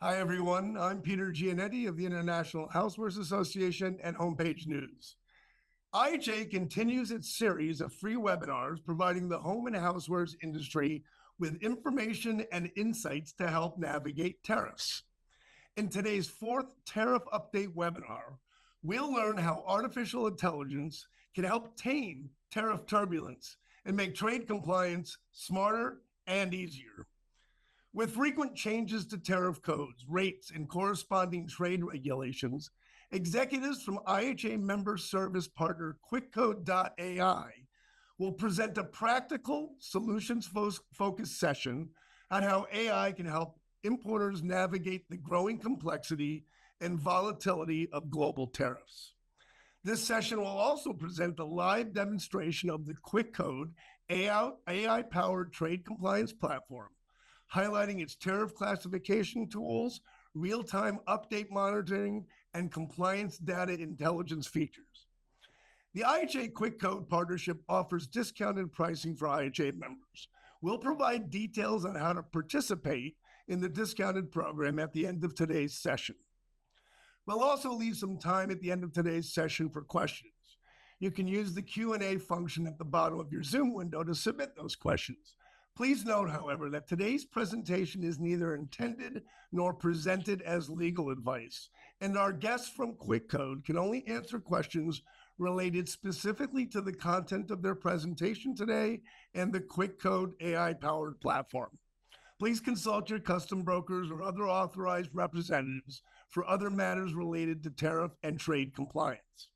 Hi, everyone. I'm Peter Gianetti of the International Housewares Association and Homepage News. IHA continues its series of free webinars providing the home and housewares industry with information and insights to help navigate tariffs. In today's fourth tariff update webinar, we'll learn how artificial intelligence can help tame tariff turbulence and make trade compliance smarter and easier. With frequent changes to tariff codes, rates, and corresponding trade regulations, executives from IHA member service partner Quickcode.ai will present a practical, solutions-focused session on how AI can help importers navigate the growing complexity and volatility of global tariffs. This session will also present a live demonstration of the Quickcode AI-powered trade compliance platform, highlighting its tariff classification tools, real-time update monitoring, and compliance data intelligence features. The IHA Quickcode partnership offers discounted pricing for IHA members. We'll provide details on how to participate in the discounted program at the end of today's session. We'll also leave some time at the end of today's session for questions. You can use the Q&A function at the bottom of your Zoom window to submit those questions. Please note, however, that today's presentation is neither intended nor presented as legal advice, and our guests from Quickcode can only answer questions related specifically to the content of their presentation today and the Quickcode AI-powered platform. Please consult your custom brokers or other authorized representatives for other matters related to tariff and trade compliance.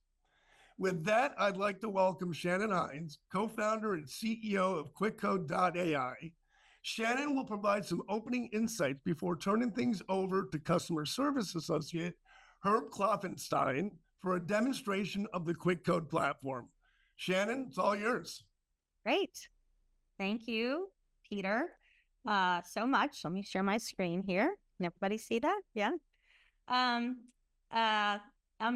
With that, I'd like to welcome Shannon Hines, co-founder and CEO of Quickcode.ai. Shannon will provide some opening insights before turning things over to Customer Service Associate Herb Kloffenstein for a demonstration of the Quickcode platform. Shannon, it's all yours. Great. Thank you, Peter, so much. Let me share my screen here. Can everybody see that? Yeah. I'm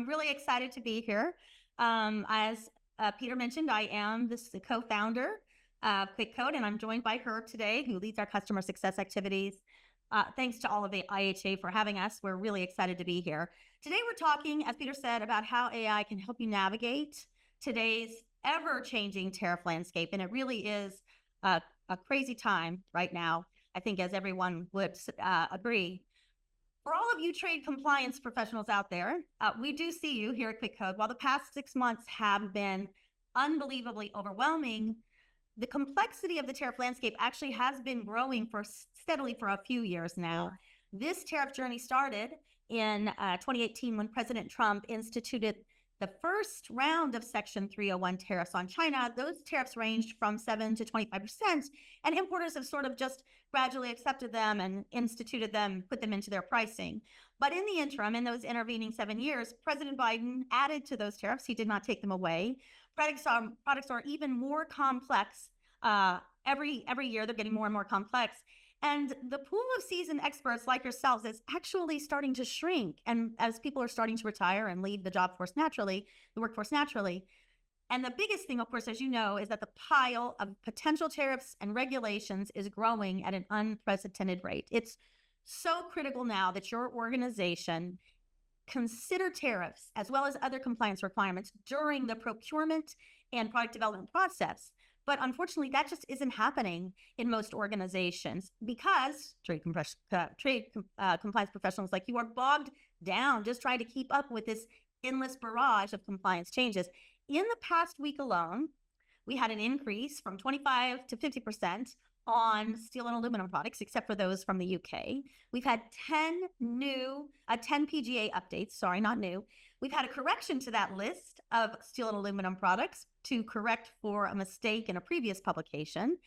really excited to be here. As Peter mentioned, I am the co-founder of Quickcode, and I'm joined by Herb today, who leads our customer success activities. Thanks to all of the IHA for having us. We're really excited to be here. Today, we're talking, as Peter said, about how AI can help you navigate today's ever-changing tariff landscape. And it really is a crazy time right now, I think, as everyone would agree. For all of you trade compliance professionals out there, we do see you here at Quickcode. While the past 6 months have been unbelievably overwhelming, the complexity of the tariff landscape actually has been growing steadily for a few years now. This tariff journey started in 2018 when President Trump instituted the first round of Section 301 tariffs on China. Those tariffs ranged from 7 to 25%, and importers have sort of just gradually accepted them and instituted them, put them into their pricing. But in the interim, in those intervening 7 years, President Biden added to those tariffs. He did not take them away. Products are even more complex. Every year, they're getting more and more complex. And the pool of seasoned experts like yourselves is actually starting to shrink. And as people are starting to retire and leave the workforce naturally. And the biggest thing, of course, as you know, is that the pile of potential tariffs and regulations is growing at an unprecedented rate. It's so critical now that your organization consider tariffs as well as other compliance requirements during the procurement and product development process. But unfortunately, that just isn't happening in most organizations because trade compliance professionals like you are bogged down just trying to keep up with this endless barrage of compliance changes. In the past week alone, we had an increase from 25 to 50% on steel and aluminum products, except for those from the UK. We've had 10 PGA updates, sorry, not new. We've had a correction to that list of steel and aluminum products to correct for a mistake in a previous publication.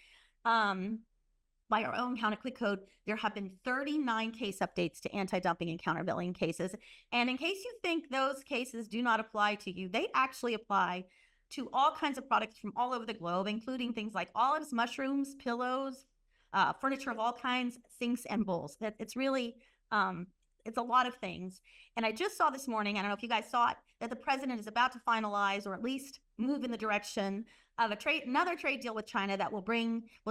By our own count at Quickcode, there have been 39 case updates to anti-dumping and countervailing cases. And in case you think those cases do not apply to you, they actually apply to all kinds of products from all over the globe, including things like olives, mushrooms, pillows, furniture of all kinds, sinks, and bowls. It's really, it's a lot of things. And I just saw this morning, I don't know if you guys saw it, that the president is about to finalize or at least move in the direction of another trade deal with China that will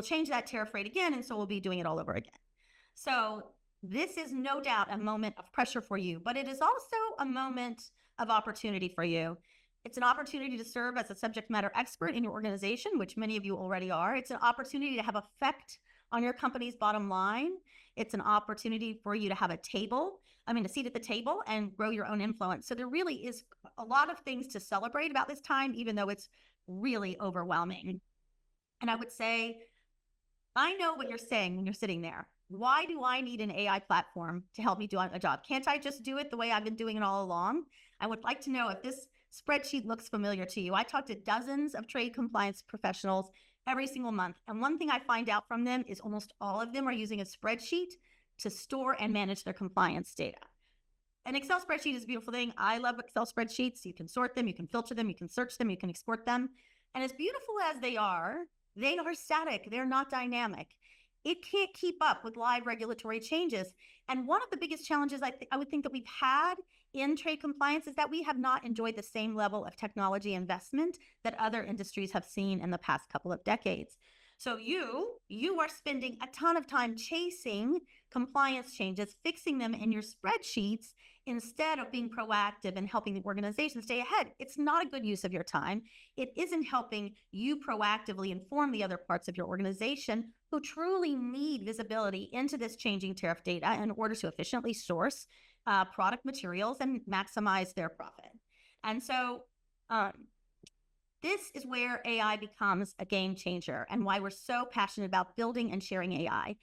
change that tariff rate again. And so we'll be doing it all over again. So this is no doubt a moment of pressure for you, but it is also a moment of opportunity for you. It's an opportunity to serve as a subject matter expert in your organization, which many of you already are. It's an opportunity to have effect on your company's bottom line. It's an opportunity for you to have a seat at the table and grow your own influence. So there really is a lot of things to celebrate about this time, even though it's really overwhelming. And I would say, I know what you're saying when you're sitting there. Why do I need an AI platform to help me do a job? Can't I just do it the way I've been doing it all along? I would like to know if this spreadsheet looks familiar to you. I talk to dozens of trade compliance professionals every single month. And one thing I find out from them is almost all of them are using a spreadsheet to store and manage their compliance data. An Excel spreadsheet is a beautiful thing. I love Excel spreadsheets. You can sort them, you can filter them, you can search them, you can export them. And as beautiful as they are static. They're not dynamic. It can't keep up with live regulatory changes. And one of the biggest challenges I would think that we've had in trade compliance is that we have not enjoyed the same level of technology investment that other industries have seen in the past couple of decades. So you are spending a ton of time chasing compliance changes, fixing them in your spreadsheets instead of being proactive and helping the organization stay ahead. It's not a good use of your time. It isn't helping you proactively inform the other parts of your organization who truly need visibility into this changing tariff data in order to efficiently source product materials and maximize their profit. And so this is where AI becomes a game changer and why we're so passionate about building and sharing AI.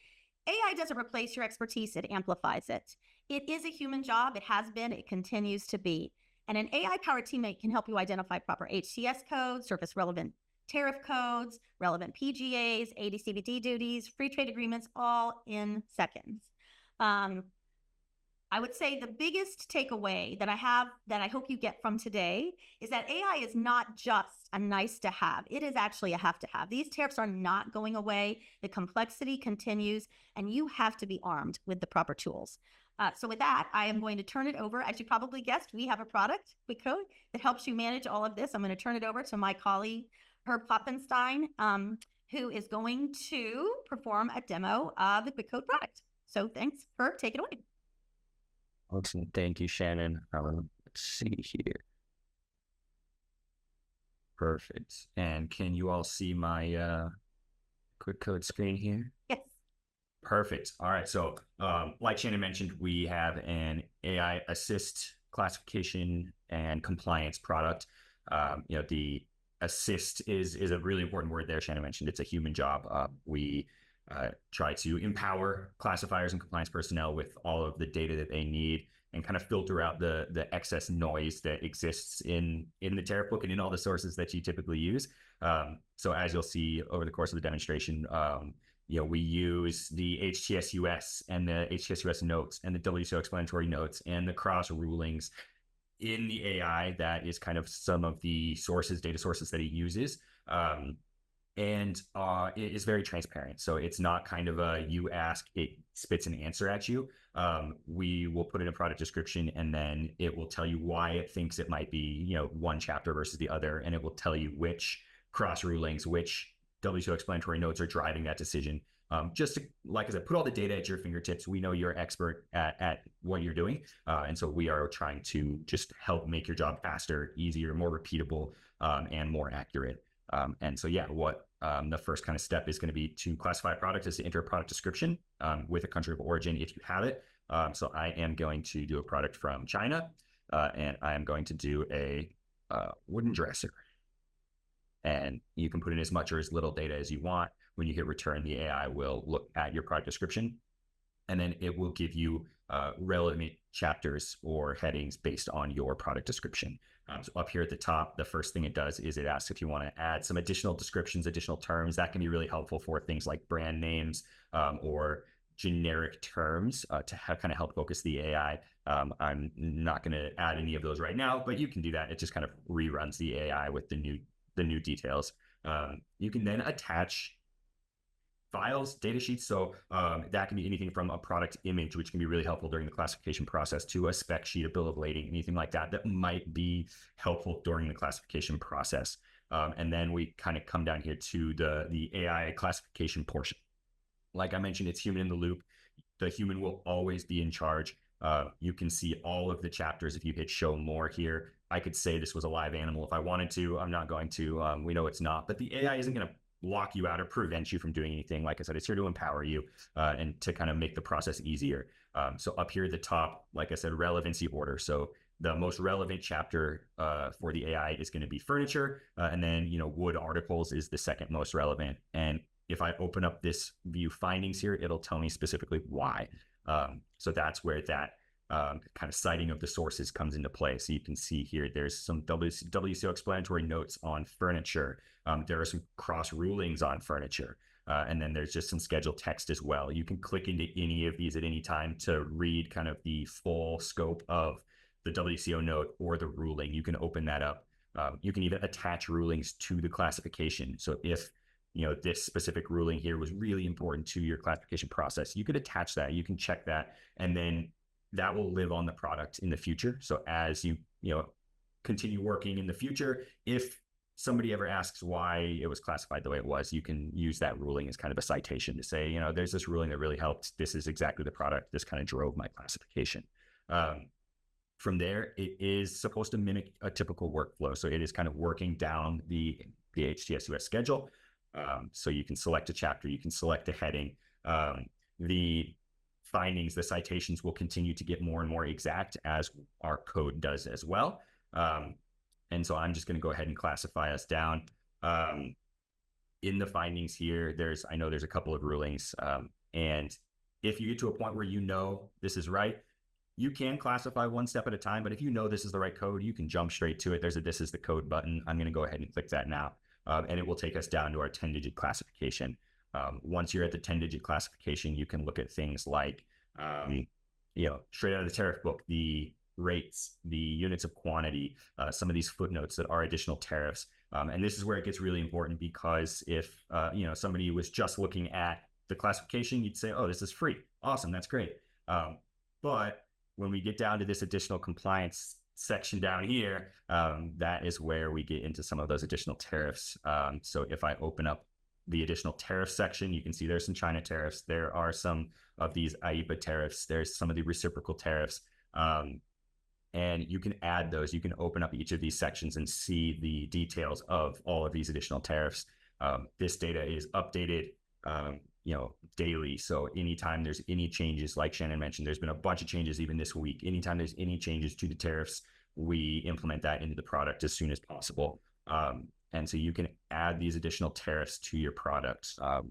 AI doesn't replace your expertise, it amplifies it. It is a human job, it has been, it continues to be. And an AI-powered teammate can help you identify proper HTS codes, surface relevant tariff codes, relevant PGAs, AD/CVD duties, free trade agreements, all in seconds. I would say the biggest takeaway that I hope you get from today is that AI is not just a nice to have. It is actually a have to have. These tariffs are not going away. The complexity continues, and you have to be armed with the proper tools. So with that, I am going to turn it over. As you probably guessed, we have a product, Quickcode, that helps you manage all of this. I'm going to turn it over to my colleague, Herb Klopfenstein, who is going to perform a demo of the Quickcode product. So thanks, Herb, take it away. Awesome. Thank you, Shannon. Let's see here. Perfect. And can you all see my Quickcode screen here? Yes. Perfect. All right. So like Shannon mentioned, we have an AI assist classification and compliance product. The assist is a really important word there. Shannon mentioned it's a human job. We try to empower classifiers and compliance personnel with all of the data that they need and kind of filter out the excess noise that exists in the tariff book and in all the sources that you typically use. So as you'll see over the course of the demonstration, we use the HTS-US and the HTS-US notes and the WTO explanatory notes and the cross rulings in the AI. That is kind of some of the data sources that he uses. And it is very transparent. So it's not kind of a you ask, it spits an answer at you. We will put in a product description, and then it will tell you why it thinks it might be, one chapter versus the other, and it will tell you which cross rulings, which WTO explanatory notes are driving that decision. Just to, like I said, put all the data at your fingertips. We know you're an expert at what you're doing. And so we are trying to just help make your job faster, easier, more repeatable, and more accurate. And so, what the first kind of step is going to be to classify a product is to enter a product description with a country of origin if you have it. So I am going to do a product from China, and I am going to do a wooden dresser. And you can put in as much or as little data as you want. When you hit return, the AI will look at your product description, and then it will give you relevant chapters or headings based on your product description. So up here at the top, the first thing it does is it asks if you want to add some additional descriptions, additional terms. That can be really helpful for things like brand names or generic terms to kind of help focus the AI. I'm not going to add any of those right now, but you can do that. It just kind of reruns the AI with the new details. You can then attach files, data sheets. So that can be anything from a product image, which can be really helpful during the classification process, to a spec sheet, a bill of lading, anything like that might be helpful during the classification process. And then we kind of come down here to the AI classification portion. Like I mentioned, it's human in the loop. the human will always be in charge. You can see all of the chapters if you hit show more here. I could say this was a live animal if I wanted to. I'm not going to. We know it's not, but the AI isn't going to lock you out or prevent you from doing anything. Like I said, it's here to empower you and to kind of make the process easier. So up here at the top, like I said, relevancy order. So the most relevant chapter for the AI is going to be furniture. And then, wood articles is the second most relevant. And if I open up this view findings here, it'll tell me specifically why. So that's where that kind of citing of the sources comes into play. So you can see here, there's some WCO explanatory notes on furniture. There are some cross rulings on furniture. And then there's just some scheduled text as well. You can click into any of these at any time to read kind of the full scope of the WCO note or the ruling. You can open that up. You can even attach rulings to the classification. So if this specific ruling here was really important to your classification process, you could attach that, you can check that, and then that will live on the product in the future. So as you continue working in the future, if somebody ever asks why it was classified the way it was, you can use that ruling as kind of a citation to say, there's this ruling that really helped. This is exactly the product. This kind of drove my classification. From there, it is supposed to mimic a typical workflow. So it is kind of working down the HTSUS schedule. So you can select a chapter, you can select a heading. The findings, the citations will continue to get more and more exact as our code does as well. And so I'm just going to go ahead and classify us down. In the findings here, I know there's a couple of rulings. And if you get to a point where this is right, you can classify one step at a time. But if this is the right code, you can jump straight to it. There's a "This is the code" button. I'm going to go ahead and click that now. And it will take us down to our 10-digit classification. Once you're at the 10-digit classification, you can look at things like, straight out of the tariff book, the rates, the units of quantity, some of these footnotes that are additional tariffs. And this is where it gets really important, because if, somebody was just looking at the classification, you'd say, oh, this is free. Awesome. That's great. But when we get down to this additional compliance section down here, that is where we get into some of those additional tariffs. So if I open up the additional tariff section, you can see there's some China tariffs. There are some of these IEEPA tariffs. There's some of the reciprocal tariffs. And you can add those. You can open up each of these sections and see the details of all of these additional tariffs. This data is updated daily. So anytime there's any changes, like Shannon mentioned, there's been a bunch of changes even this week. Anytime there's any changes to the tariffs, we implement that into the product as soon as possible. And so you can add these additional tariffs to your product. So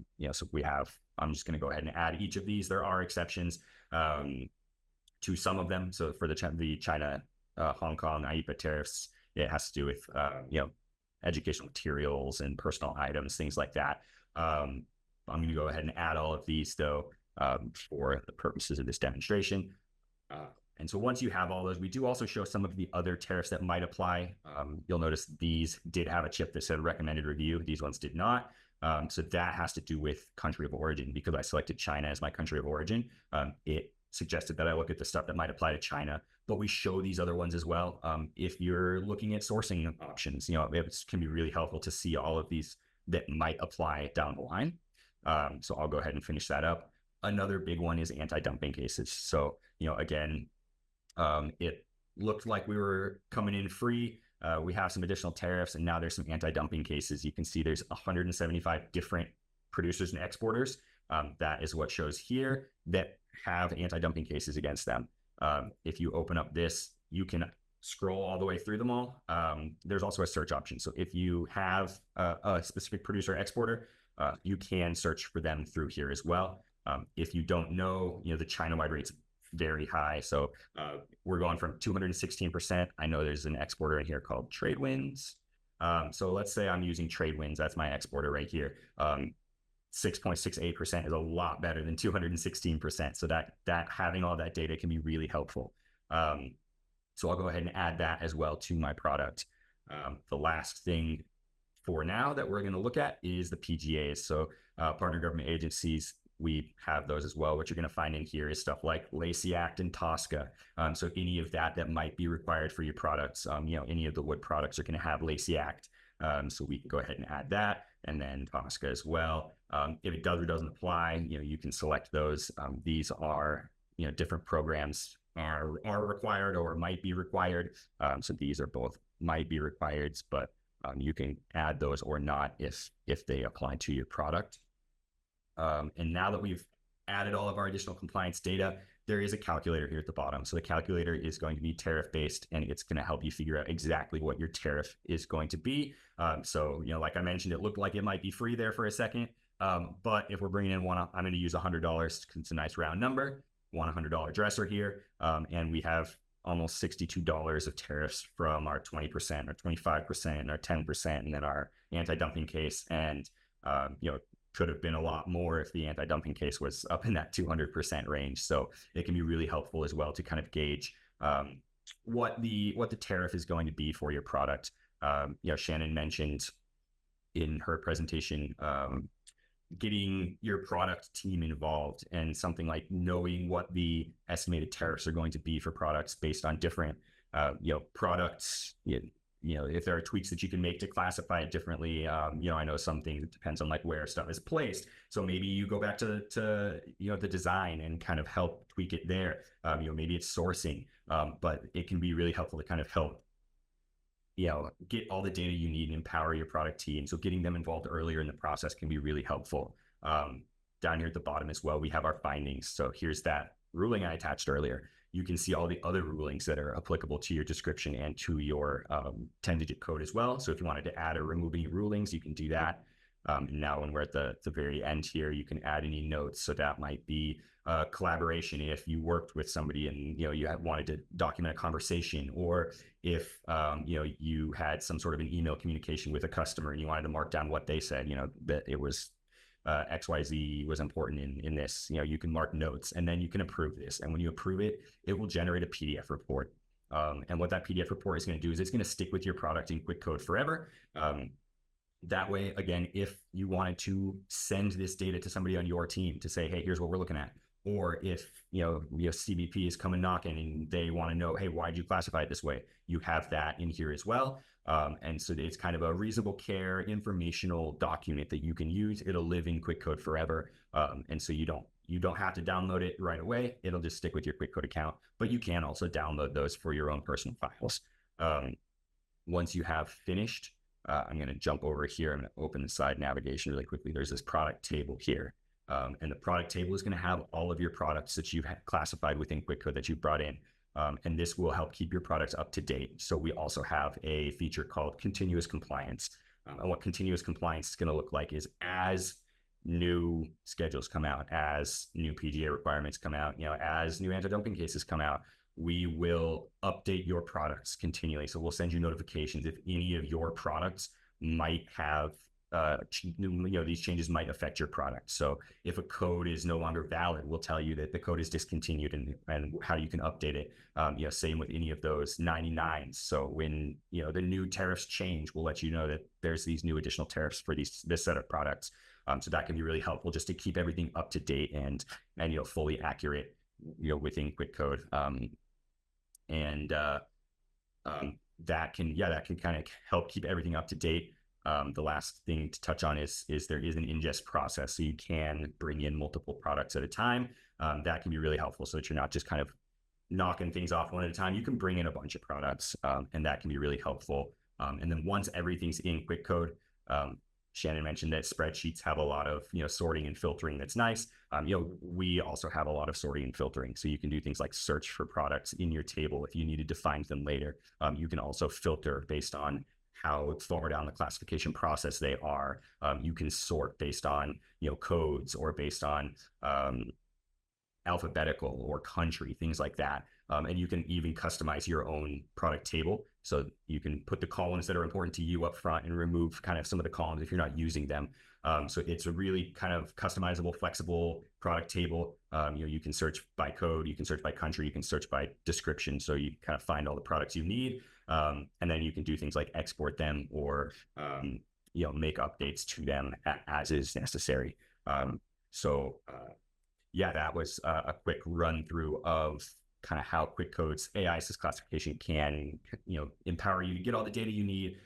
I'm just going to go ahead and add each of these. There are exceptions to some of them. So for the China, Hong Kong, IEEPA tariffs, it has to do with, educational materials and personal items, things like that. I'm going to go ahead and add all of these, though, for the purposes of this demonstration. And so once you have all those, we do also show some of the other tariffs that might apply. You'll notice these did have a chip that said recommended review. These ones did not. So that has to do with country of origin. Because I selected China as my country of origin, it suggested that I look at the stuff that might apply to China, but we show these other ones as well. If you're looking at sourcing options, it can be really helpful to see all of these that might apply down the line. So I'll go ahead and finish that up. Another big one is anti-dumping cases. So, again, it looked like we were coming in free. We have some additional tariffs, and now there's some anti-dumping cases. You can see there's 175 different producers and exporters. That is what shows here that have anti-dumping cases against them. If you open up this, you can scroll all the way through them all. There's also a search option. So if you have a specific producer or exporter, you can search for them through here as well. If you don't know, the China-wide rate's very high. So we're going from 216%. I know there's an exporter in here called Tradewinds. So let's say I'm using Tradewinds. That's my exporter right here. 6.68% is a lot better than 216%. So that having all that data can be really helpful. So I'll go ahead and add that as well to my product. The last thing for now that we're going to look at is the PGAs. So partner government agencies, we have those as well. What you're going to find in here is stuff like Lacey Act and TSCA. So any of that might be required for your products, any of the wood products are going to have Lacey Act. So we can go ahead and add that, and then Tosca as well. If it does or doesn't apply, you can select those. These are, different programs are required or might be required. So these are both might be required, but you can add those or not if they apply to your product. And now that we've added all of our additional compliance data, there is a calculator here at the bottom. So the calculator is going to be tariff based, and it's going to help you figure out exactly what your tariff is going to be. So, like I mentioned, it looked like it might be free there for a second. But if we're bringing in I'm going to use $100 because it's a nice round number, $100 dresser here. And we have almost $62 of tariffs from our 20%, our 25%, our 10%, and then our anti-dumping case. And, could have been a lot more if the anti-dumping case was up in that 200% range. So it can be really helpful as well to kind of gauge what the tariff is going to be for your product. Shannon mentioned in her presentation getting your product team involved, and something like knowing what the estimated tariffs are going to be for products based on different products. If there are tweaks that you can make to classify it differently. I know some things, it depends on like where stuff is placed. So maybe you go back to the design and kind of help tweak it there. Maybe it's sourcing, but it can be really helpful to kind of help get all the data you need and empower your product team. So getting them involved earlier in the process can be really helpful. Down here at the bottom as well, we have our findings. So here's that ruling I attached earlier. You can see all the other rulings that are applicable to your description and to your 10-digit code as well. So if you wanted to add or remove any rulings, you can do that. Now when we're at the very end here, you can add any notes. So that might be collaboration if you worked with somebody and you wanted to document a conversation, or if you had some sort of an email communication with a customer and you wanted to mark down what they said, that it was XYZ was important in this. You can mark notes, and then you can approve this. And when you approve it, it will generate a PDF report. And what that PDF report is going to do is it's going to stick with your product in Quickcode forever. That way, again, if you wanted to send this data to somebody on your team to say, hey, here's what we're looking at, or if CBP is coming knocking and they want to know, hey, why did you classify it this way? You have that in here as well. And so it's kind of a reasonable care informational document that you can use. It'll live in Quickcode forever. And so you don't have to download it right away. It'll just stick with your Quickcode account, but you can also download those for your own personal files. Once you have finished, I'm going to jump over here. I'm going to open the side navigation really quickly. There's this product table here. And the product table is going to have all of your products that you've classified within Quickcode that you've brought in. And this will help keep your products up to date. So we also have a feature called continuous compliance. And what continuous compliance is going to look like is as new schedules come out, as new PGA requirements come out, as new anti-dumping cases come out, we will update your products continually. So we'll send you notifications if any of your products might have these changes might affect your product. So if a code is no longer valid, we'll tell you that the code is discontinued and how you can update it. Same with any of those 99s. So when the new tariffs change, we'll let you know that there's these new additional tariffs for this set of products. So that can be really helpful just to keep everything up to date and fully accurate within Quickcode. That can kind of help keep everything up to date. The last thing to touch on is there is an ingest process, so you can bring in multiple products at a time. That can be really helpful so that you're not just kind of knocking things off one at a time. You can bring in a bunch of products, and that can be really helpful. And then once everything's in Quickcode, Shannon mentioned that spreadsheets have a lot of sorting and filtering. That's nice. We also have a lot of sorting and filtering, so you can do things like search for products in your table if you needed to find them later. You can also filter based on how far down the classification process they are. You can sort based on codes or based on alphabetical or country, things like that. And you can even customize your own product table. So you can put the columns that are important to you up front and remove kind of some of the columns if you're not using them. So it's a really kind of customizable, flexible product table. You can search by code, you can search by country, you can search by description. So you kind of find all the products you need. And then you can do things like export them or make updates to them as is necessary. That was a quick run through of kind of how Quickcode's AI assist classification can empower you to get all the data you need,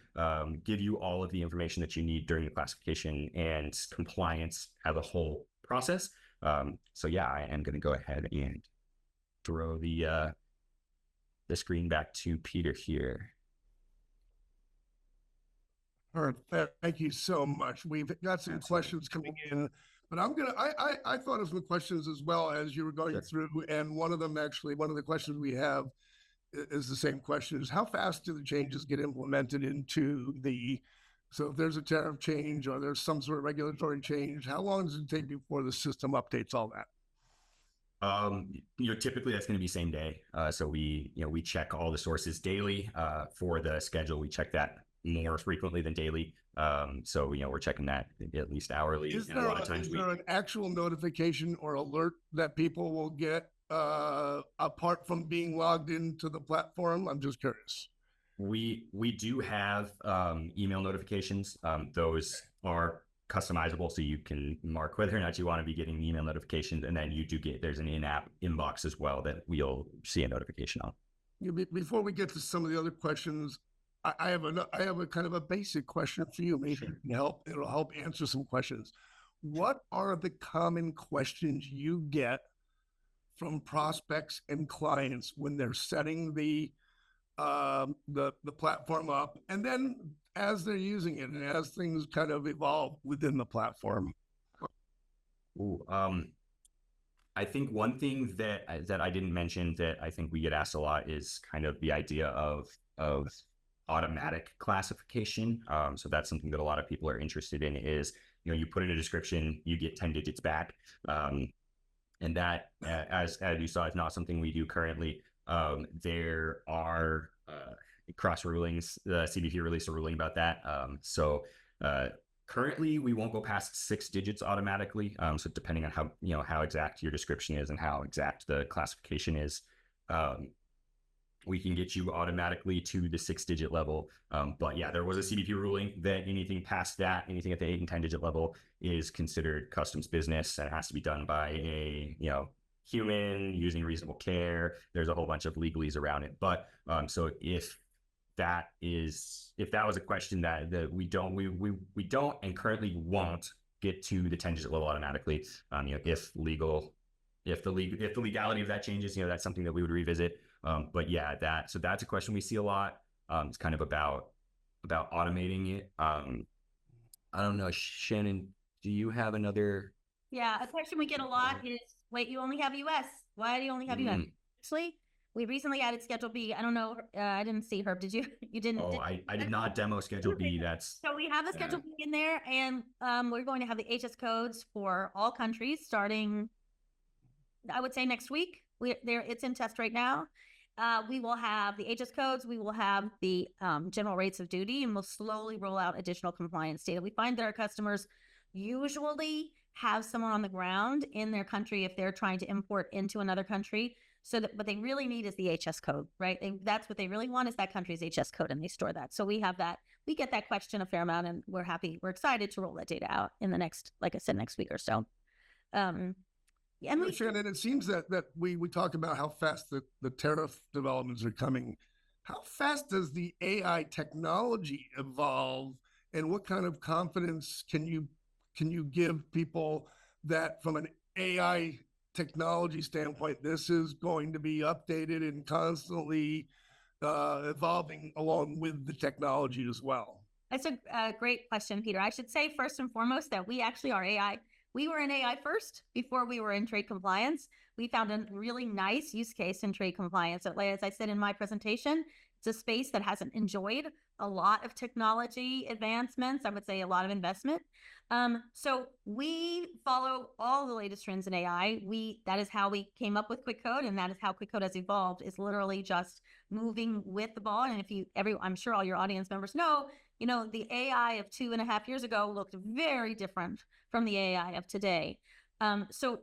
give you all of the information that you need during the classification and compliance as a whole process. So yeah, I am going to go ahead and throw the screen back to Peter here. Thank you so much. We've got some questions coming in, but I thought of some questions as well as you were going through, and one of the questions we have is the same question: is how fast do the changes get implemented into so if there's a tariff change or there's some sort of regulatory change, how long does it take before the system updates all that? Typically that's going to be same day. So we check all the sources daily. For the schedule, we check that more frequently than daily. So we're checking that at least hourly. Is there an actual notification or alert that people will get apart from being logged into the platform? I'm just curious. We do have email notifications. Those are customizable, so you can mark whether or not you want to be getting email notifications, and then there's an in-app inbox as well that we'll see a notification on. Before we get to some of the other questions, I have a kind of a basic question for you. Maybe it'll help answer some questions. What are the common questions you get from prospects and clients when they're setting the platform up, and then as they're using it and as things kind of evolve within the platform? I think one thing that I didn't mention that I think we get asked a lot is kind of the idea of automatic classification. So that's something that a lot of people are interested in. Is you put in a description, you get 10 digits back, and that, as you saw, is not something we do currently. There are cross rulings. The CBP released a ruling about that. So currently, we won't go past 6 digits automatically. So depending on how exact your description is and how exact the classification is, we can get you automatically to the 6-digit level. But yeah, there was a CBP ruling that anything past that, anything at the 8 and 10 digit level, is considered customs business, and it has to be done by a human using reasonable care. There's a whole bunch of legalese around it. But so if that was a question that we don't and currently won't get to the 10-digit level automatically. If the legality of that changes, that's something that we would revisit. But yeah, that's a question we see a lot. It's kind of about automating it. I don't know, Shannon, do you have another? Yeah, a question we get a lot is, wait, you only have US. Why do you only have US? Actually, we recently added Schedule B. I don't know. I didn't see Herb. Did you? You didn't? Oh, I did not demo Schedule B. So we have the Schedule B in there, and we're going to have the HS codes for all countries starting, I would say, next week. It's in test right now. We will have the HS codes. We will have the general rates of duty, and we'll slowly roll out additional compliance data. We find that our customers usually have someone on the ground in their country if they're trying to import into another country. So that what they really need is the HS code, right? That's what they really want, is that country's HS code, and they store that. So we have that. We get that question a fair amount, and we're excited to roll that data out in the next, like I said, next week or so. And Shannon, it seems that we talk about how fast the tariff developments are coming. How fast does the AI technology evolve, and what kind of confidence can you give people that from an AI technology standpoint, this is going to be updated and constantly evolving along with the technology as well? That's a great question, Peter. I should say first and foremost that we actually are AI. We were in AI first before we were in trade compliance. We found a really nice use case in trade compliance. So, as I said in my presentation, it's a space that hasn't enjoyed a lot of technology advancements. I would say a lot of investment. So we follow all the latest trends in AI. That is how we came up with Quickcode, and that is how Quickcode has evolved, is literally just moving with the ball. And I'm sure all your audience members know, the AI of 2.5 years ago looked very different from the AI of today. So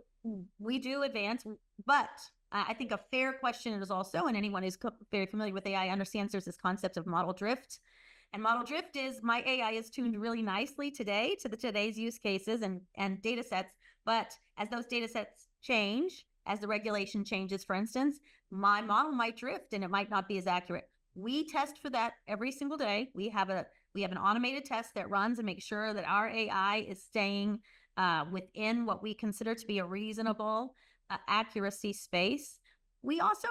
we do advance, but I think a fair question is also, and anyone who's very familiar with AI understands there's this concept of model drift. And model drift is, my AI is tuned really nicely today to today's use cases and data sets. But as those data sets change, as the regulation changes, for instance, my model might drift and it might not be as accurate. We test for that every single day. We have We have an automated test that runs and makes sure that our AI is staying within what we consider to be a reasonable accuracy space. We also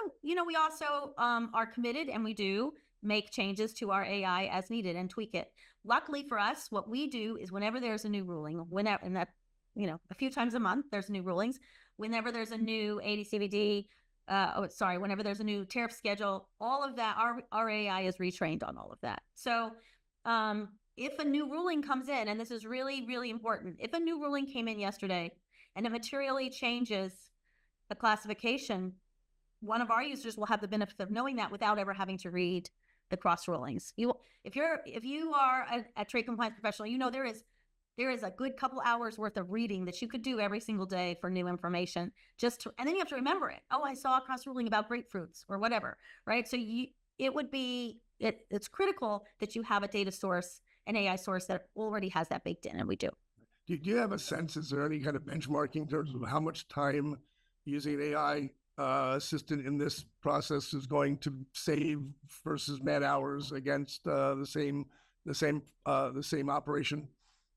are committed, and we do make changes to our AI as needed and tweak it. Luckily for us, what we do is whenever there's a new ruling, and that, a few times a month, there's new rulings. Whenever there's a new AD/CVD, whenever there's a new tariff schedule, all of that, our AI is retrained on all of that. So if a new ruling comes in, and this is really, really important, if a new ruling came in yesterday and it materially changes the classification, one of our users will have the benefit of knowing that without ever having to read the cross rulings. If you are a trade compliance professional, there is a good couple hours worth of reading that you could do every single day for new information. And then you have to remember it. Oh, I saw a cross ruling about grapefruits or whatever, right? So it's critical that you have a data source, an AI source that already has that baked in, and we do. Do you have a sense, is there any kind of benchmarking in terms of how much time using an AI assistant in this process is going to save versus man hours against the same operation?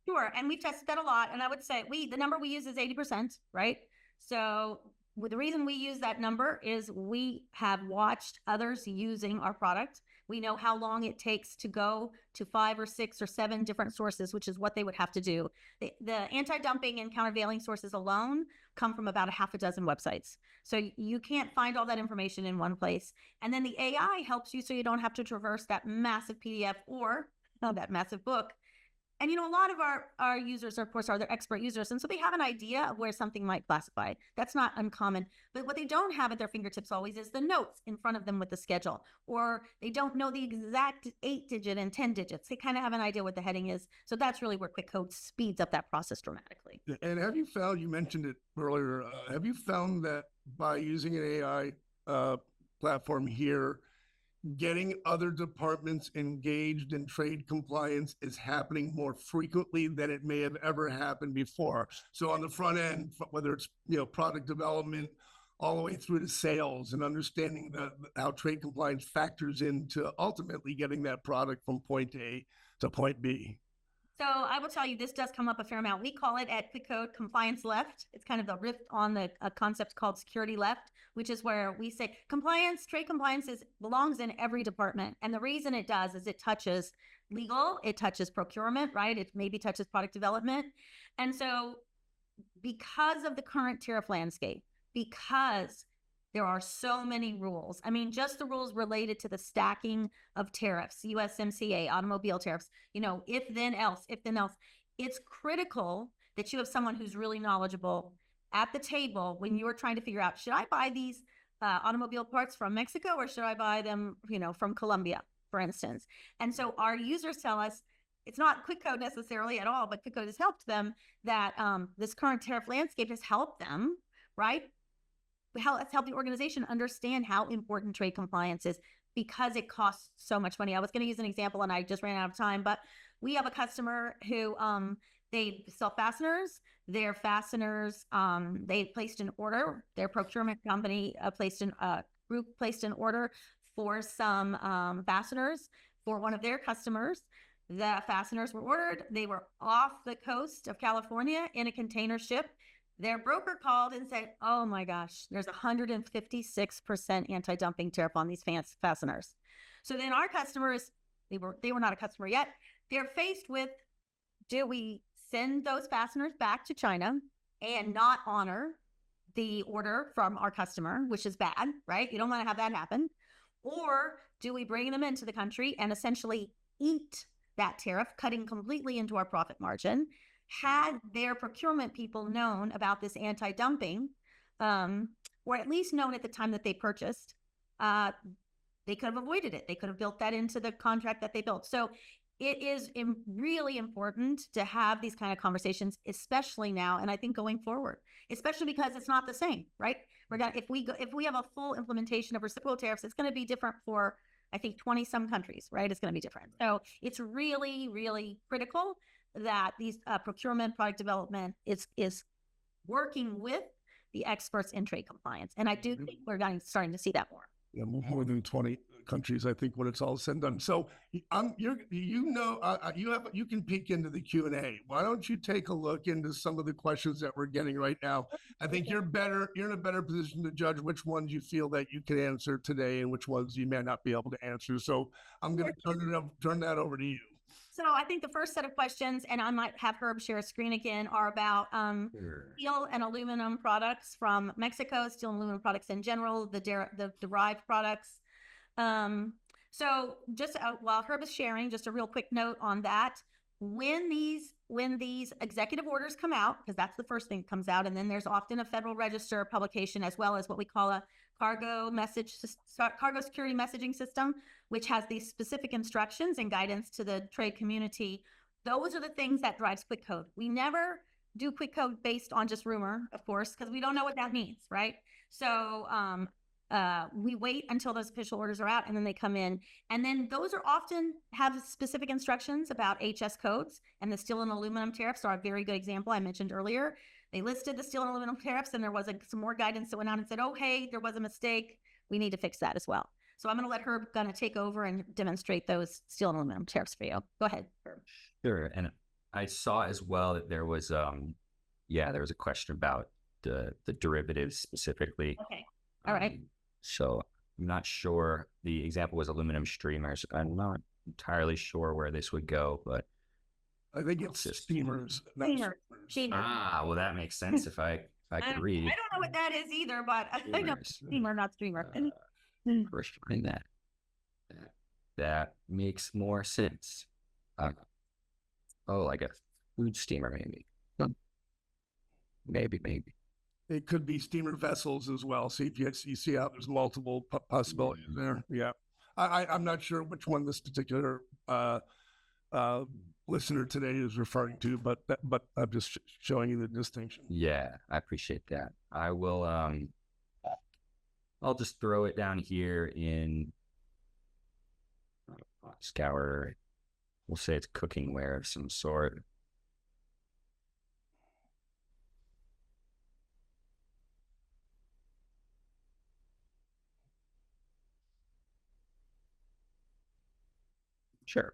Sure, and we've tested that a lot, and I would say the number we use is 80%, right? So the reason we use that number is we have watched others using our product. We know how long it takes to go to 5 or 6 or 7 different sources, which is what they would have to do. The anti-dumping and countervailing sources alone come from about a half a dozen websites. So you can't find all that information in one place. And then the AI helps you so you don't have to traverse that massive PDF or that massive book. And, a lot of our users, of course, are their expert users. And so they have an idea of where something might classify. That's not uncommon. But what they don't have at their fingertips always is the notes in front of them with the schedule. Or they don't know the exact 8-digit and 10 digits. They kind of have an idea what the heading is. So that's really where Quickcode speeds up that process dramatically. And have you found, you mentioned it earlier, have you found that by using an AI platform here, getting other departments engaged in trade compliance is happening more frequently than it may have ever happened before? So on the front end, whether it's product development all the way through to sales, and understanding how trade compliance factors into ultimately getting that product from point A to point B. So I will tell you, this does come up a fair amount. We call it at Quickcode compliance left. It's kind of the riff on a concept called security left, which is where we say trade compliance belongs in every department. And the reason it does is it touches legal, it touches procurement, right? It maybe touches product development. And so because of the current tariff landscape, because there are so many rules. I mean, just the rules related to the stacking of tariffs, USMCA, automobile tariffs, if then else. It's critical that you have someone who's really knowledgeable at the table when you're trying to figure out, should I buy these automobile parts from Mexico or should I buy them, from Colombia, for instance? And so our users tell us, it's not Quickcode necessarily at all, but Quickcode has helped them that this current tariff landscape has helped them, right? Let's help the organization understand how important trade compliance is because it costs so much money. I was going to use an example and I just ran out of time, but we have a customer who they sell fasteners. Their fasteners, they placed an order. Their procurement company placed an order for some fasteners for one of their customers. The fasteners were ordered. They were off the coast of California in a container ship. Their broker called and said, oh my gosh, there's 156% anti-dumping tariff on these fasteners. So then our customers, they were not a customer yet. They're faced with, do we send those fasteners back to China and not honor the order from our customer, which is bad, right? You don't want to have that happen. Or do we bring them into the country and essentially eat that tariff, cutting completely into our profit margin? Had their procurement people known about this anti-dumping, or at least known at the time that they purchased, they could have avoided it. They could have built that into the contract that they built. So it is really important to have these kind of conversations, especially now, and I think going forward, especially because it's not the same, right? If we have a full implementation of reciprocal tariffs, it's going to be different for, I think, 20 some countries, right? It's going to be different. So it's really, really critical that these procurement, product development is working with the experts in trade compliance. And I do think we're starting to see that more. Yeah, more than 20 countries, I think, when it's all said and done. So you can peek into the Q&A. Why don't you take a look into some of the questions that we're getting right now? I think you're in a better position to judge which ones you feel that you can answer today and which ones you may not be able to answer. So I'm going to turn that over to you. So I think the first set of questions, and I might have Herb share a screen again, are about steel and aluminum products from Mexico, steel and aluminum products in general, the derived products. So just while Herb is sharing, just a real quick note on that. When these executive orders come out, because that's the first thing that comes out, and then there's often a Federal Register publication as well as what we call a cargo security messaging system, which has these specific instructions and guidance to the trade community. Those are the things that drives Quickcode. We never do Quickcode based on just rumor, of course, because we don't know what that means, right? So we wait until those official orders are out and then they come in. And then those are often have specific instructions about HS codes, and the steel and aluminum tariffs are a very good example I mentioned earlier. They listed the steel and aluminum tariffs, and there was some more guidance that went out and said, oh, hey, there was a mistake. We need to fix that as well. So I'm going to let Herb take over and demonstrate those steel and aluminum tariffs for you. Go ahead, Herb. Sure. And I saw as well that there was there was a question about the derivatives specifically. Okay. All right. So I'm not sure. The example was aluminum streamers. I'm not entirely sure where this would go, but I think it's steamers. Steamer. Well, that makes sense if I could read. I don't know what that is either, but I know steamer, not streamer. Find that makes more sense. Like a food steamer, maybe. Maybe. It could be steamer vessels as well. See if you see how there's multiple possibilities there. Yeah, I'm not sure which one this particular listener today is referring to, but I'm just showing you the distinction. Yeah, I appreciate that. I will. I'll just throw it down here in scour. We'll say it's cookingware of some sort. Sure.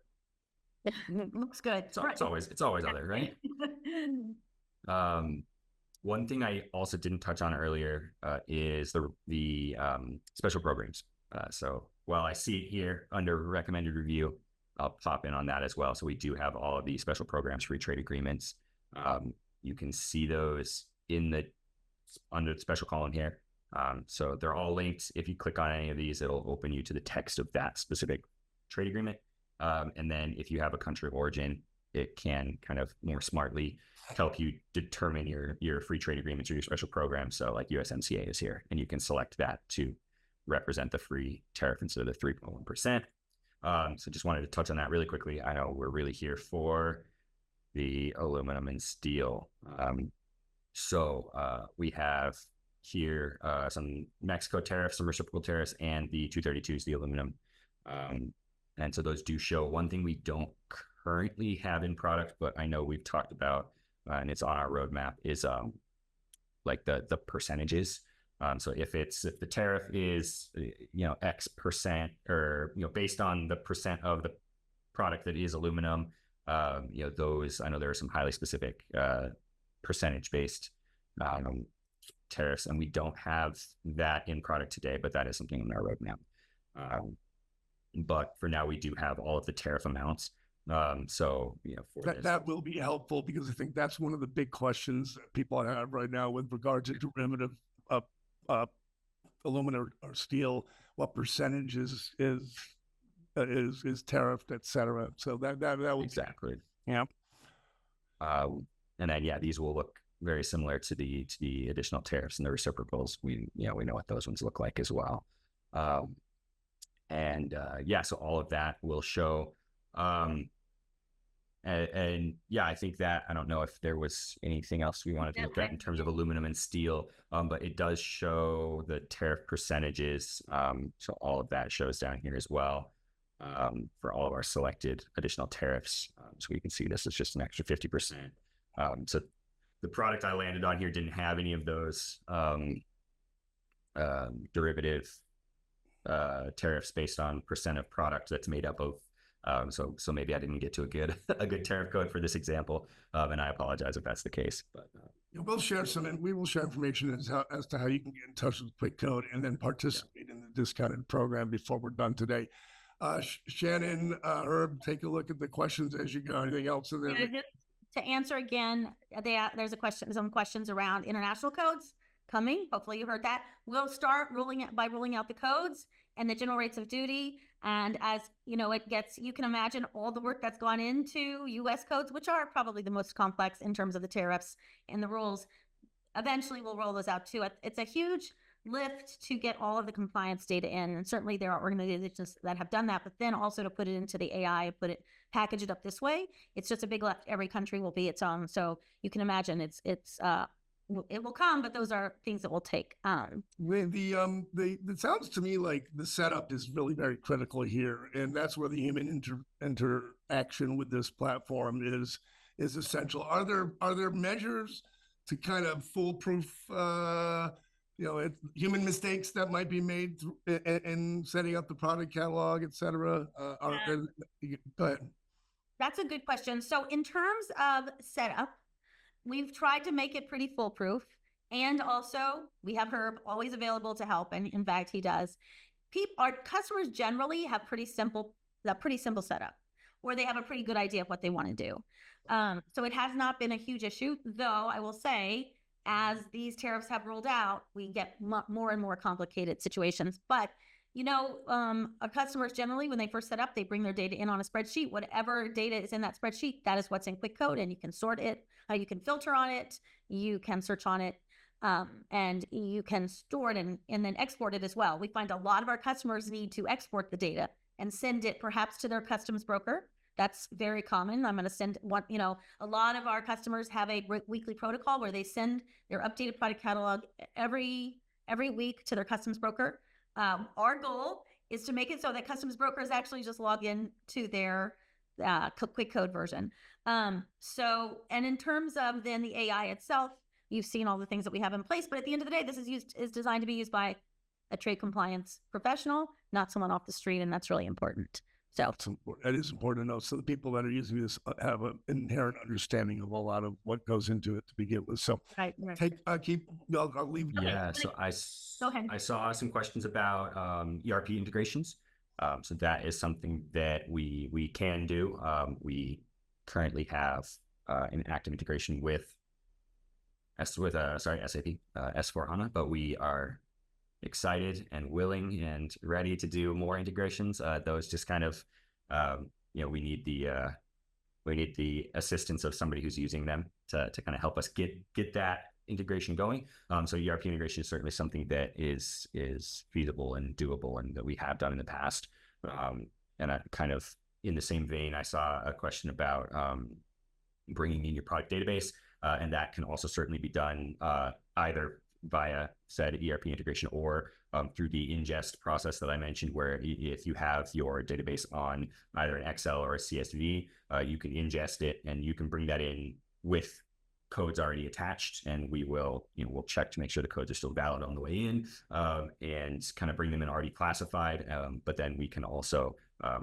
Looks good. It's always other, right? One thing I also didn't touch on earlier is the special programs. So while I see it here under recommended review, I'll pop in on that as well. So we do have all of the special programs, free trade agreements. You can see those under the special column here. So they're all linked. If you click on any of these, it'll open you to the text of that specific trade agreement. And then if you have a country of origin, it can kind of more smartly help you determine your free trade agreements or your special programs. So like USMCA is here, and you can select that to represent the free tariff instead of the 3.1%. So just wanted to touch on that really quickly. I know we're really here for the aluminum and steel. So we have here some Mexico tariffs, some reciprocal tariffs, and the 232s, the aluminum. And so those do show. One thing we don't currently have in product, but I know we've talked about, and it's on our roadmap, is like the percentages. So if the tariff is X percent, or based on the percent of the product that is aluminum, those, I know there are some highly specific percentage based tariffs, and we don't have that in product today, but that is something on our roadmap. But for now, we do have all of the tariff amounts. So that will be helpful, because I think that's one of the big questions that people have right now with regard to derivative aluminum or steel. What percentage is tariffed, et cetera. So that will exactly. Yeah. And then these will look very similar to the additional tariffs and the reciprocals. We know what those ones look like as well. So all of that will show. I think that, I don't know if there was anything else we wanted to look at in terms of aluminum and steel, but it does show the tariff percentages. So all of that shows down here as well for all of our selected additional tariffs. So we can see this is just an extra 50%. So the product I landed on here didn't have any of those derivative tariffs based on percent of product that's made up of. So maybe I didn't get to a good a good tariff code for this example, and I apologize if that's the case. But we'll share some, and we will share information as to how you can get in touch with Quickcode and then participate in the discounted program before we're done today. Shannon, Herb, take a look at the questions as you go. Anything else in there? Yeah, to answer again, there's some questions around international codes coming. Hopefully you heard that. We'll start rolling out the codes and the general rates of duty. And as you know, you can imagine all the work that's gone into US codes, which are probably the most complex in terms of the tariffs and the rules. Eventually we'll roll those out too. It's a huge lift to get all of the compliance data in. And certainly there are organizations that have done that, but then also to put it into the AI, package it up this way. It's just a big lift. Every country will be its own. So you can imagine it will come, but those are things that will take. It sounds to me like the setup is really very critical here, and that's where the human interaction with this platform is essential. Are there measures to kind of foolproof, human mistakes that might be made in setting up the product catalog, et cetera? Go ahead. That's a good question. So in terms of setup, we've tried to make it pretty foolproof. And also we have Herb always available to help. And in fact, he does. Our customers generally have pretty simple setup, or they have a pretty good idea of what they want to do. So it has not been a huge issue, though I will say, as these tariffs have rolled out, we get more and more complicated situations. But our customers generally, when they first set up, they bring their data in on a spreadsheet. Whatever data is in that spreadsheet, that is what's in Quickcode, and you can sort it, you can filter on it, you can search on it, and you can store it and then export it as well. We find a lot of our customers need to export the data and send it perhaps to their customs broker. That's very common. I'm going to send one, a lot of our customers have a weekly protocol where they send their updated product catalog every week to their customs broker. Our goal is to make it so that customs brokers actually just log in to their Quickcode version. And in terms of then the AI itself, you've seen all the things that we have in place, but at the end of the day, this is designed to be used by a trade compliance professional, not someone off the street, and that's really important. So that is important to know. So the people that are using this have an inherent understanding of a lot of what goes into it to begin with. So right. I'll leave. Yeah. So I saw some questions about ERP integrations. So that is something that we can do. We currently have an active integration with SAP S/4HANA, but we are excited and willing and ready to do more integrations. Those just kind of, we need the assistance of somebody who's using them to kind of help us get that integration going. So ERP integration is certainly something that is feasible and doable, and that we have done in the past. And I kind of in the same vein, I saw a question about bringing in your product database, and that can also certainly be done either via said ERP integration or through the ingest process that I mentioned, where if you have your database on either an Excel or a CSV, you can ingest it and you can bring that in with codes already attached, and we'll check to make sure the codes are still valid on the way in, and kind of bring them in already classified. But then we can also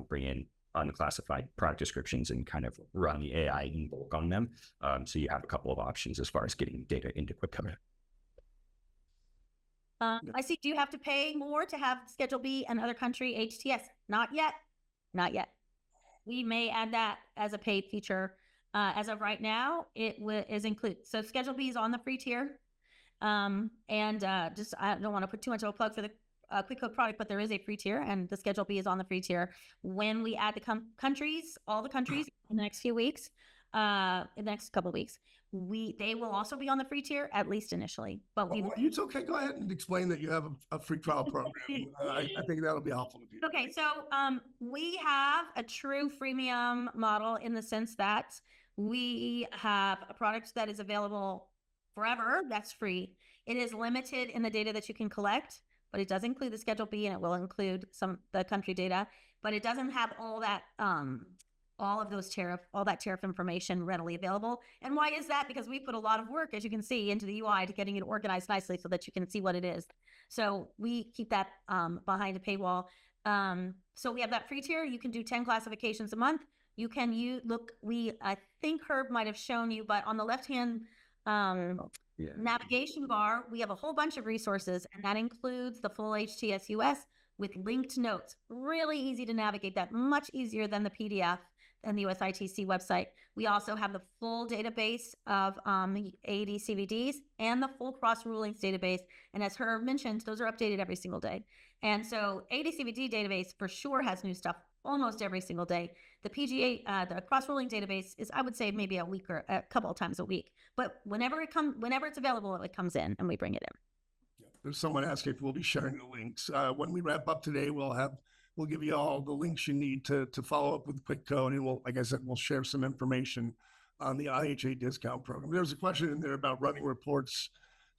bring in unclassified product descriptions and kind of run the AI in bulk on them. So you have a couple of options as far as getting data into Quickcode. I see. Do you have to pay more to have Schedule B and other country HTS? Not yet. Not yet. We may add that as a paid feature. As of right now, it is included. So Schedule B is on the free tier. I don't want to put too much of a plug for the Quickcode product, but there is a free tier, and the Schedule B is on the free tier. When we add the countries, all the countries in the next few weeks, in the next couple of weeks, they will also be on the free tier, at least initially. But it's okay. Go ahead and explain that you have a free trial program. I think that'll be helpful to people. Okay, so we have a true freemium model in the sense that we have a product that is available forever. That's free. It is limited in the data that you can collect, but it does include the Schedule B, and it will include the country data, but it doesn't have all all that tariff information readily available. And why is that? Because we put a lot of work, as you can see, into the UI to getting it organized nicely so that you can see what it is. So we keep that behind a paywall. So we have that free tier. You can do 10 classifications a month. You can I think Herb might have shown you, but on the left-hand navigation bar, we have a whole bunch of resources, and that includes the full HTSUS with linked notes. Really easy to navigate that, much easier than the PDF and the USITC website. We also have the full database of AD/CVDs and the full cross rulings database. And as Herb mentioned, those are updated every single day. And so AD/CVD database for sure has new stuff almost every single day. The PGA, the cross ruling database is, I would say, maybe a week or a couple of times a week. But whenever it's available, it comes in and we bring it in. There's someone asking if we'll be sharing the links. When we wrap up today, we'll give you all the links you need to follow up with Quickcode, and like I said, we'll share some information on the IHA discount program. There's a question in there about running reports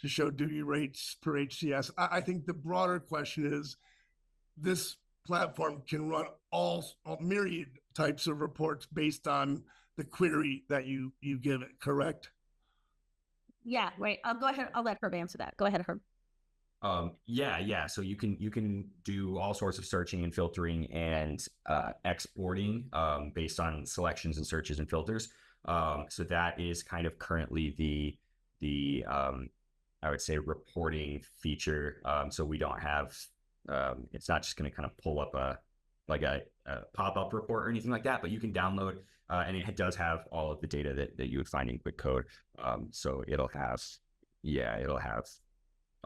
to show duty rates per HCS. I think the broader question is, this platform can run all myriad types of reports based on the query that you give it, correct? Yeah, right. I'll go ahead. I'll let Herb answer that. Go ahead, Herb. Yeah. So you can do all sorts of searching and filtering and exporting based on selections and searches and filters. So that is kind of currently the I would say reporting feature. So we don't have it's not just going to kind of pull up a pop-up report or anything like that, but you can download and it does have all of the data that you would find in Quickcode. So it'll have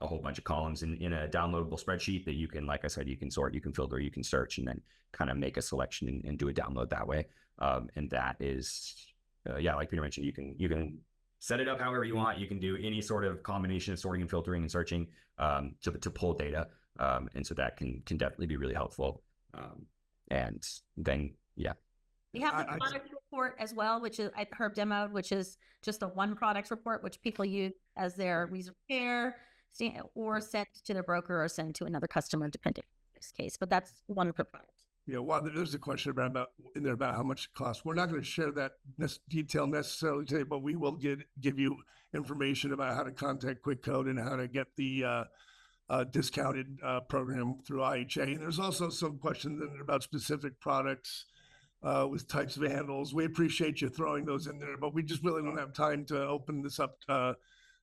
a whole bunch of columns in a downloadable spreadsheet that you can, like I said, you can sort, you can filter, you can search, and then kind of make a selection and do a download that way. And that is, like Peter mentioned, you can set it up however you want. You can do any sort of combination of sorting and filtering and searching to pull data. And so that can definitely be really helpful. And then, yeah. We have the product report as well, which is Herb demoed, which is just a one product report, which people use as their repair or send to their broker or send to another customer, depending on this case. But that's one per product. Yeah, well, there's a question about how much it costs. We're not going to share that detail necessarily today, but we will give you information about how to contact Quickcode and how to get the discounted program through IHA. And there's also some questions about specific products with types of handles. We appreciate you throwing those in there, but we just really don't have time to open this up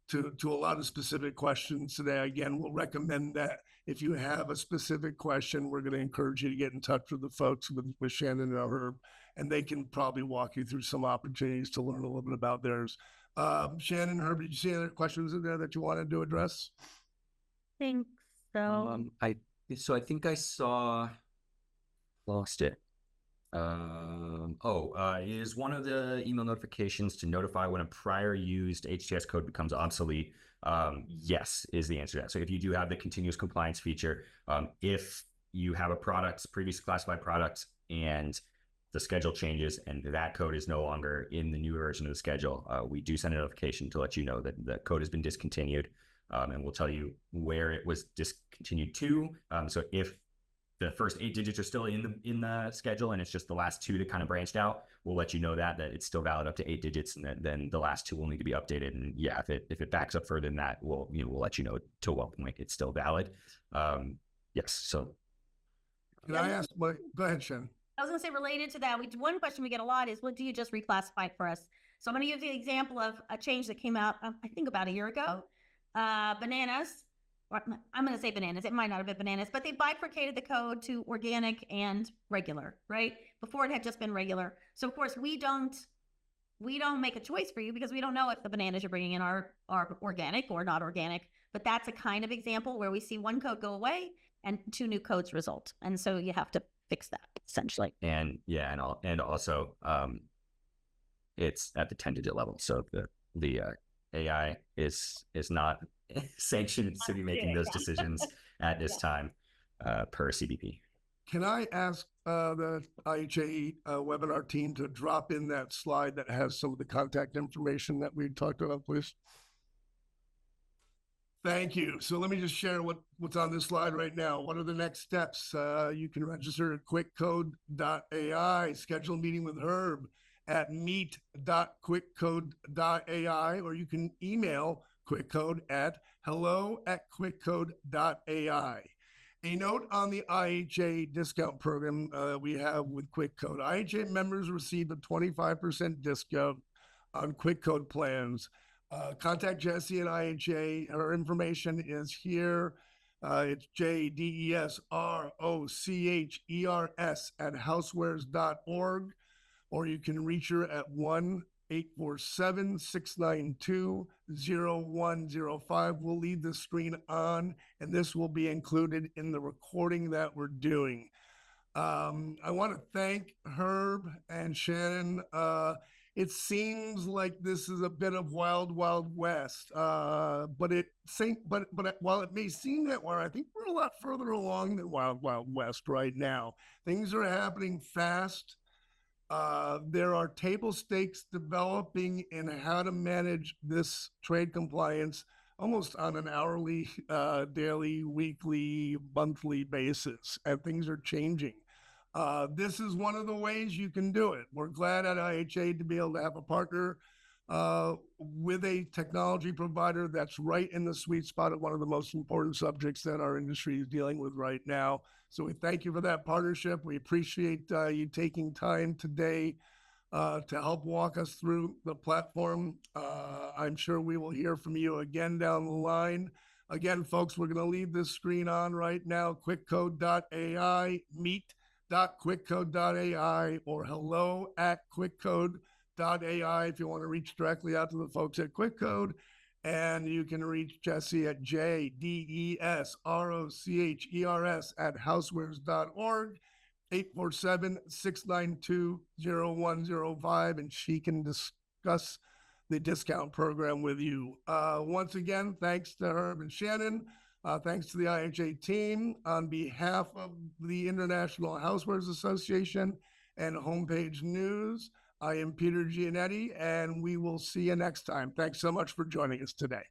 to a lot of specific questions today. Again, we'll recommend that if you have a specific question, we're going to encourage you to get in touch with the folks with Shannon and Herb, and they can probably walk you through some opportunities to learn a little bit about theirs. Shannon, Herb, did you see any other questions in there that you wanted to address? I think so. I think I lost it. Is one of the email notifications to notify when a prior used HTS code becomes obsolete? Yes, is the answer to that. So if you do have the continuous compliance feature, if you have a previously classified product, and the schedule changes and that code is no longer in the new version of the schedule, we do send a notification to let you know that the code has been discontinued, and we'll tell you where it was discontinued to. So if the first 8 digits are still in the schedule and it's just the last 2 that kind of branched out, we'll let you know that it's still valid up to 8 digits, and then the last 2 will need to be updated. And yeah, if it backs up further than that, we'll let you know to what point it's still valid. Yes. So can I ask? Go ahead, Shannon. I was going to say, related to that, one question we get a lot is, what do you just reclassify for us? So I'm going to give you the example of a change that came out, I think about a year ago. Bananas. I'm going to say bananas. It might not have been bananas, but they bifurcated the code to organic and regular, right? Before it had just been regular. So of course we don't make a choice for you because we don't know if the bananas you're bringing in are organic or not organic. But that's a kind of example where we see one code go away and 2 new codes result. And so you have to fix that essentially. And yeah, and also it's at the 10-digit level. So the AI is not sanctioned to be making those decisions at this time per CBP. Can I ask the IHA webinar team to drop in that slide that has some of the contact information that we talked about, please? Thank you. So let me just share what's on this slide right now. What are the next steps? You can register at Quickcode.ai, schedule a meeting with Herb at meet.quickcode.ai, or you can email Quickcode at hello@quickcode.ai. A note on the IHA discount program we have with Quickcode. IHA members receive a 25% discount on Quickcode plans. Contact Jessie at IHA. Her information is here. It's JDESROCHERS@housewares.org, or you can reach her at 1-847-692-0105. We'll leave the screen on, and this will be included in the recording that we're doing. I want to thank Herb and Shannon. It seems like this is a bit of wild, wild west, but while it may seem that way, I think we're a lot further along than wild, wild west right now. Things are happening fast. There are table stakes developing in how to manage this trade compliance almost on an hourly, daily, weekly, monthly basis, and things are changing. This is one of the ways you can do it. We're glad at IHA to be able to have a partner with a technology provider that's right in the sweet spot of one of the most important subjects that our industry is dealing with right now. So we thank you for that partnership. We appreciate you taking time today to help walk us through the platform. I'm sure we will hear from you again down the line. Again, folks, we're going to leave this screen on right now. Quickcode.ai, meet.quickcode.ai, or hello@quickcode.ai if you want to reach directly out to the folks at Quickcode. And you can reach Jessie at JDESROCHERS@housewares.org, 847-692-0105, and she can discuss the discount program with you. Once again, thanks to Herb and Shannon. Thanks to the IHA team. On behalf of the International Housewares Association and Homepage News, I am Peter Giannetti, and we will see you next time. Thanks so much for joining us today.